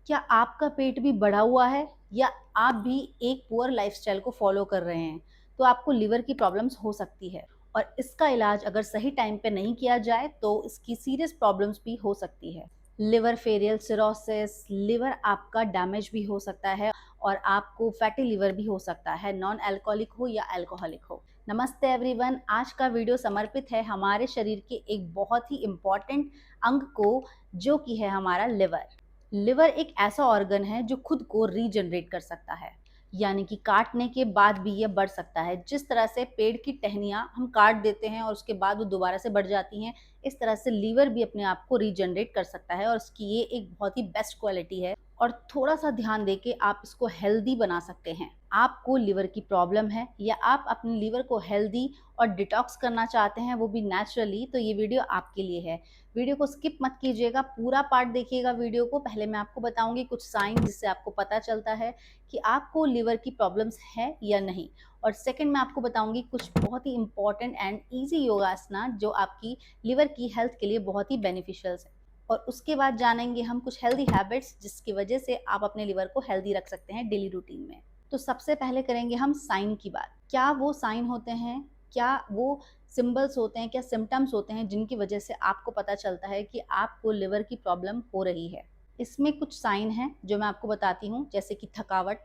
क्या आपका पेट भी बढ़ा हुआ है या आप भी एक पुअर लाइफस्टाइल को फॉलो कर रहे हैं, तो आपको लिवर की प्रॉब्लम्स हो सकती है और इसका इलाज अगर सही टाइम पे नहीं किया जाए तो इसकी सीरियस प्रॉब्लम्स भी हो सकती है। लिवर फेलियर, सिरोसिस, लिवर आपका डैमेज भी हो सकता है और आपको फैटी लिवर भी हो सकता है, नॉन अल्कोहलिक हो या अल्कोहलिक हो। नमस्ते एवरीवन, आज का वीडियो समर्पित है हमारे शरीर के एक बहुत ही इम्पॉर्टेंट अंग को, जो कि है हमारा लिवर। लिवर एक ऐसा ऑर्गन है जो खुद को रीजनरेट कर सकता है, यानी कि काटने के बाद भी ये बढ़ सकता है। जिस तरह से पेड़ की टहनियाँ हम काट देते हैं और उसके बाद वो दोबारा से बढ़ जाती हैं, इस तरह से लीवर भी अपने आप को रीजनरेट कर सकता है और उसकी ये एक बहुत ही बेस्ट क्वालिटी है और थोड़ा सा ध्यान दे के आप इसको हेल्दी बना सकते हैं। आपको लिवर की प्रॉब्लम है या आप अपने लिवर को हेल्दी और डिटॉक्स करना चाहते हैं, वो भी नेचुरली, तो ये वीडियो आपके लिए है। वीडियो को स्किप मत कीजिएगा, पूरा पार्ट देखिएगा वीडियो को। पहले मैं आपको बताऊंगी कुछ साइन जिससे आपको पता चलता है कि आपको लिवर की प्रॉब्लम्स है या नहीं, और सेकंड मैं आपको बताऊंगी कुछ बहुत ही इंपॉर्टेंट एंड इजी योगासना जो आपकी लिवर की हेल्थ के लिए बहुत ही बेनिफिशियल है। और उसके बाद जानेंगे हम कुछ हेल्दी हैबिट्स जिसकी वजह से आप अपने लिवर को हेल्दी रख सकते हैं डेली रूटीन में। तो सबसे पहले करेंगे हम साइन की बात। क्या वो साइन होते हैं, क्या वो सिंबल्स होते हैं, क्या सिम्टम्स होते हैं जिनकी वजह से आपको पता चलता है कि आपको लिवर की प्रॉब्लम हो रही है। इसमें कुछ साइन हैं जो मैं आपको बताती हूँ, जैसे कि थकावट,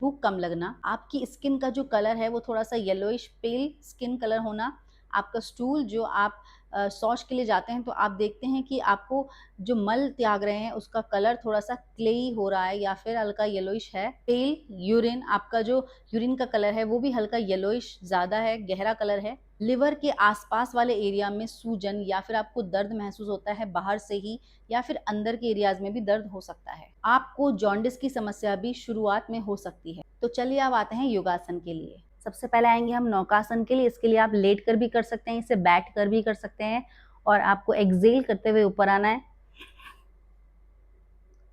भूख कम लगना, आपकी स्किन का जो कलर है वो थोड़ा सा येलोइश पेल स्किन कलर होना, आपका स्टूल जो आप शौच के लिए जाते हैं तो आप देखते हैं कि आपको जो मल त्याग रहे हैं उसका कलर थोड़ा सा क्लेई हो रहा है या फिर हल्का येलोइश है। पेल यूरिन, आपका जो यूरिन का कलर है वो भी हल्का येलोइश ज़्यादा है, गहरा कलर है। लिवर के आसपास वाले एरिया में सूजन या फिर आपको दर्द महसूस होता है बाहर से ही, या फिर अंदर के एरियाज में भी दर्द हो सकता है। आपको जॉन्डिस की समस्या भी शुरुआत में हो सकती है। तो चलिए अब आते हैं योगासन के लिए। सबसे पहले आएंगे हम नौकासन के लिए। इसके लिए आप लेट कर भी कर सकते हैं, इसे बैठ कर भी कर सकते हैं, और आपको एक्सेल करते हुए ऊपर आना है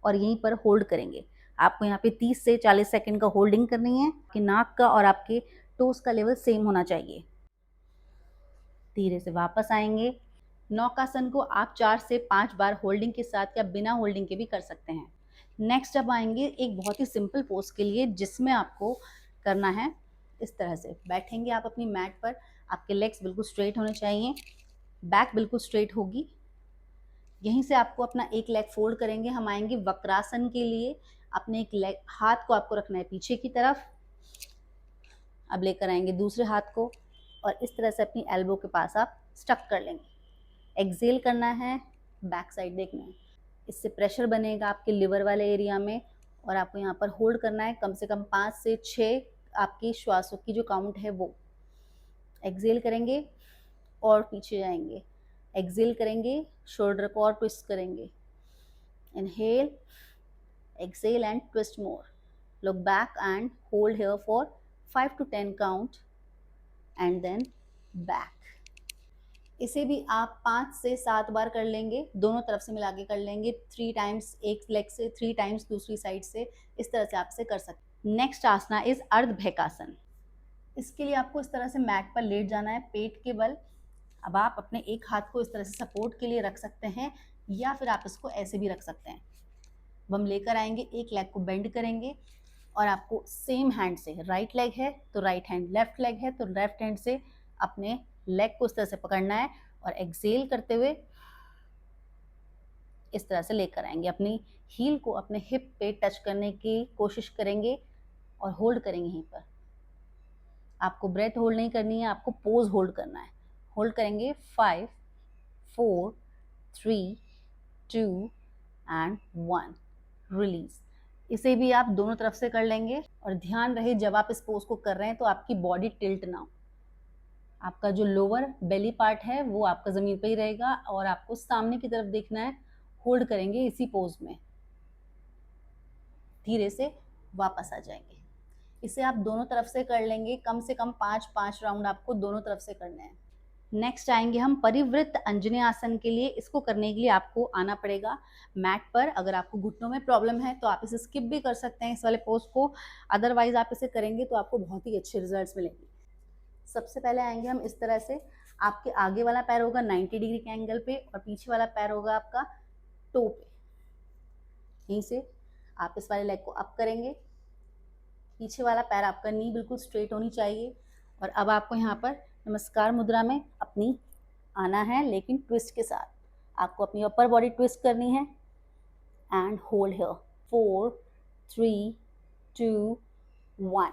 और यहीं पर होल्ड करेंगे। आपको यहाँ पे 30 से 40 सेकंड का होल्डिंग करनी है कि नाक का और आपके टोस का लेवल सेम होना चाहिए। धीरे से वापस आएंगे। नौकासन को आप 4 से 5 बार होल्डिंग के साथ या बिना होल्डिंग के भी कर सकते हैं। नेक्स्ट अब आएंगे एक बहुत ही सिंपल पोज के लिए, जिसमें आपको करना है इस तरह से। बैठेंगे आप अपनी मैट पर, आपके लेग्स बिल्कुल स्ट्रेट होने चाहिए, बैक बिल्कुल स्ट्रेट होगी। यहीं से आपको अपना एक लेग फोल्ड करेंगे। हम आएंगे वक्रासन के लिए। अपने एक लेग, हाथ को आपको रखना है पीछे की तरफ। अब लेकर आएंगे दूसरे हाथ को और इस तरह से अपनी एल्बो के पास आप स्टक कर लेंगे। एक्सेल करना है, बैक साइड देखना है। इससे प्रेशर बनेगा आपके लिवर वाले एरिया में और आपको यहाँ पर होल्ड करना है कम से कम 5 से 6 आपकी श्वासों की जो काउंट है वो। एक्सेल करेंगे और पीछे जाएंगे, एक्सेल करेंगे, शोल्डर को और ट्विस्ट करेंगे। Inhale, exhale and twist more. Look back and hold here for 5 to 10 count and then back. इसे भी आप 5 से 7 बार कर लेंगे, दोनों तरफ से मिला के कर लेंगे। 3 टाइम्स एक लेग से, 3 टाइम्स दूसरी साइड से, इस तरह से आप इसे कर सकते हैं। नेक्स्ट आसना इज अर्धभैकासन। इसके लिए आपको इस तरह से मैट पर लेट जाना है पेट के बल। अब आप अपने एक हाथ को इस तरह से सपोर्ट के लिए रख सकते हैं या फिर आप इसको ऐसे भी रख सकते हैं। हम लेकर आएंगे, एक लेग को बेंड करेंगे और आपको सेम हैंड से, राइट लेग है तो राइट हैंड, लेफ्ट लेग है तो लेफ्ट हैंड से अपने लेग को इस तरह से पकड़ना है और एक्सेल करते हुए इस तरह से लेकर आएंगे। अपनी हील को अपने हिप पे टच करने की कोशिश करेंगे और होल्ड करेंगे यहीं पर। आपको ब्रेथ होल्ड नहीं करनी है, आपको पोज होल्ड करना है। होल्ड करेंगे 5 4 3 2 एंड 1, रिलीज। इसे भी आप दोनों तरफ से कर लेंगे और ध्यान रहे जब आप इस पोज को कर रहे हैं तो आपकी बॉडी टिल्ट ना हो। आपका जो लोअर बेली पार्ट है वो आपका जमीन पे ही रहेगा और आपको सामने की तरफ देखना है। होल्ड करेंगे इसी पोज में, धीरे से वापस आ जाएंगे। इसे आप दोनों तरफ से कर लेंगे, कम से कम 5 राउंड आपको दोनों तरफ से करने हैं। नेक्स्ट आएंगे हम परिवृत्त अंजनी आसन के लिए। इसको करने के लिए आपको आना पड़ेगा मैट पर। अगर आपको घुटनों में प्रॉब्लम है तो आप इसे स्किप भी कर सकते हैं इस वाले पोज को, अदरवाइज आप इसे करेंगे तो आपको बहुत ही अच्छे रिजल्ट्स मिलेंगे। सबसे पहले आएंगे हम इस तरह से। आपके आगे वाला पैर होगा 90 डिग्री के एंगल पे और पीछे वाला पैर होगा आपका टो पे। यहीं से आप इस वाले लेग को अप करेंगे, पीछे वाला पैर आपका नी बिल्कुल स्ट्रेट होनी चाहिए। और अब आपको यहाँ पर नमस्कार मुद्रा में अपनी आना है, लेकिन ट्विस्ट के साथ। आपको अपनी अपर बॉडी ट्विस्ट करनी है एंड होल्ड हियर 4 3 2 1।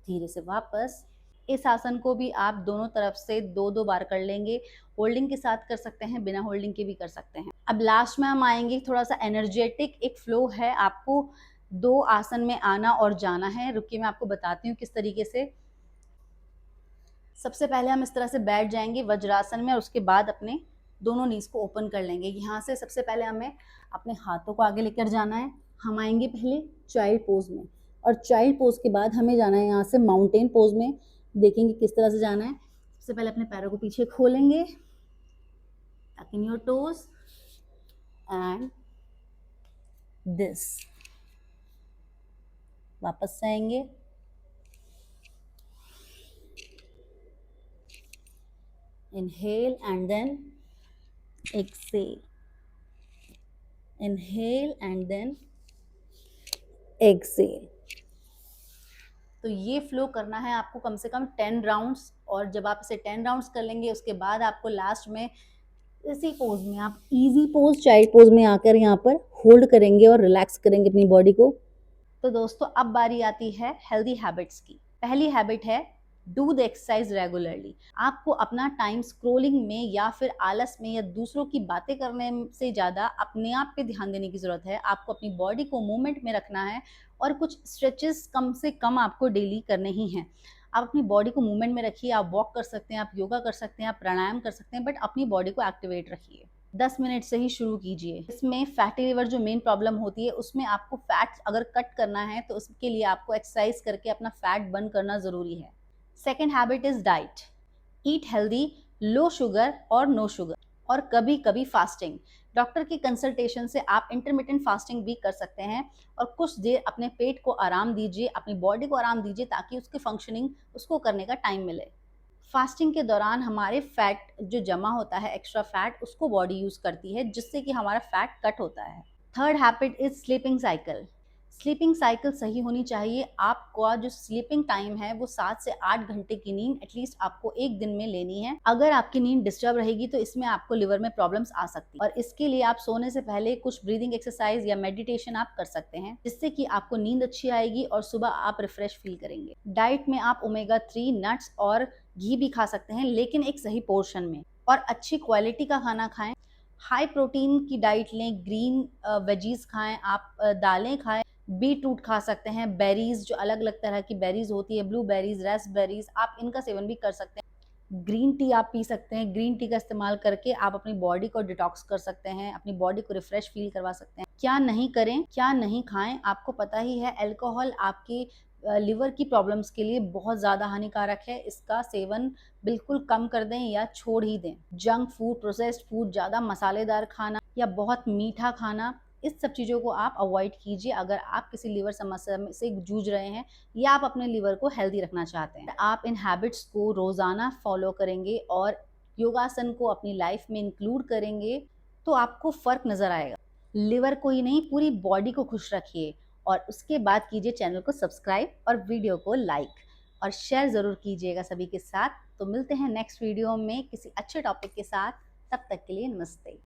धीरे से वापस। इस आसन को भी आप दोनों तरफ से 2-2 बार कर लेंगे। होल्डिंग के साथ कर सकते हैं, बिना होल्डिंग के भी कर सकते हैं। अब लास्ट में हम आएंगे, थोड़ा सा एनर्जेटिक एक फ्लो है, आपको 2 आसन में आना और जाना है। रुकिए मैं आपको बताती हूँ किस तरीके से। सबसे पहले हम इस तरह से बैठ जाएंगे वज्रासन में, और उसके बाद अपने दोनों नीज को ओपन कर लेंगे। यहाँ से सबसे पहले हमें अपने हाथों को आगे लेकर जाना है। हम आएंगे पहले चाइल्ड पोज में, और चाइल्ड पोज के बाद हमें जाना है यहाँ से माउंटेन पोज में। देखेंगे किस तरह से जाना है। सबसे पहले अपने पैरों को पीछे खोलेंगे, talking your toes and this. वापस आएंगे, inhale and then exhale, inhale and then exhale। तो ये फ्लो करना है आपको कम से कम 10 राउंड्स, और जब आप इसे 10 राउंड्स कर लेंगे उसके बाद आपको लास्ट में इसी पोज में आप इजी पोज चाइल्ड पोज में आकर यहाँ पर होल्ड करेंगे और रिलैक्स करेंगे अपनी बॉडी को। तो दोस्तों अब बारी आती है हेल्दी हैबिट्स की। पहली हैबिट है डू द एक्सरसाइज रेगुलरली। आपको अपना टाइम स्क्रोलिंग में या फिर आलस में या दूसरों की बातें करने से ज़्यादा अपने आप पे ध्यान देने की ज़रूरत है। आपको अपनी बॉडी को मूवमेंट में रखना है, और कुछ स्ट्रेचेस कम से कम आपको डेली करने ही हैं। आप अपनी बॉडी को मूवमेंट में रखिए। आप वॉक कर सकते हैं, आप योगा कर सकते हैं, आप प्राणायाम कर सकते हैं, बट अपनी बॉडी को एक्टिवेट रखिए। 10 मिनट से ही शुरू कीजिए। इसमें फैटी लिवर जो मेन प्रॉब्लम होती है, उसमें आपको फैट अगर कट करना है तो उसके लिए आपको एक्सरसाइज करके अपना फैट बर्न करना ज़रूरी है। Second habit is diet. Eat healthy, low sugar और नो शुगर, और कभी कभी फास्टिंग। डॉक्टर की कंसल्टेशन से आप इंटरमिटेंट फास्टिंग भी कर सकते हैं, और कुछ देर अपने पेट को आराम दीजिए, अपनी बॉडी को आराम दीजिए, ताकि उसकी फंक्शनिंग उसको करने का टाइम मिले। फास्टिंग के दौरान हमारे फैट जो जमा होता है, एक्स्ट्रा फैट, उसको बॉडी यूज करती है, जिससे कि हमारा फैट कट होता है। Third habit is sleeping cycle. Sleeping cycle सही होनी चाहिए। आपका जो स्लीपिंग टाइम है वो 7 से 8 घंटे की नींद एटलीस्ट आपको एक दिन में लेनी है। अगर आपकी नींद डिस्टर्ब रहेगी तो इसमें आपको लिवर में प्रॉब्लम्स आ सकती है, और इसके लिए आप सोने से पहले कुछ ब्रीदिंग एक्सरसाइज या मेडिटेशन आप कर सकते हैं, जिससे कि आपको नींद अच्छी आएगी और सुबह आप रिफ्रेश फील करेंगे। डाइट में आप ओमेगा 3 नट्स और घी भी खा सकते हैं, लेकिन एक सही पोर्शन में, और अच्छी क्वालिटी का खाना खाएं। हाई प्रोटीन की डाइट लें, ग्रीन वेजीज खाएं, आप दालें खाएं, बीट रूट खा सकते हैं, बेरीज जो अलग अलग तरह की बेरीज होती है, ब्लू बेरीज, रास्पबेरीज, आप इनका सेवन भी कर सकते हैं। ग्रीन टी आप पी सकते हैं। ग्रीन टी का इस्तेमाल करके आप अपनी बॉडी को डिटॉक्स कर सकते हैं, अपनी बॉडी को रिफ्रेश फील करवा सकते हैं। क्या नहीं करें, क्या नहीं खाएं, आपको पता ही है अल्कोहल आपके लिवर की प्रॉब्लम्स के लिए बहुत ज़्यादा हानिकारक है। इसका सेवन बिल्कुल कम कर दें या छोड़ ही दें। जंक फूड, प्रोसेस्ड फूड, ज़्यादा मसालेदार खाना या बहुत मीठा खाना, इस सब चीज़ों को आप अवॉइड कीजिए अगर आप किसी लिवर समस्या से जूझ रहे हैं या आप अपने लिवर को हेल्दी रखना चाहते हैं। आप इन हैबिट्स को रोज़ाना फॉलो करेंगे और योगासन को अपनी लाइफ में इंक्लूड करेंगे तो आपको फ़र्क नज़र आएगा। लिवर को ही नहीं, पूरी बॉडी को खुश रखिए, और उसके बाद कीजिए चैनल को सब्सक्राइब और वीडियो को लाइक और शेयर ज़रूर कीजिएगा सभी के साथ। तो मिलते हैं नेक्स्ट वीडियो में किसी अच्छे टॉपिक के साथ। तब तक के लिए नमस्ते।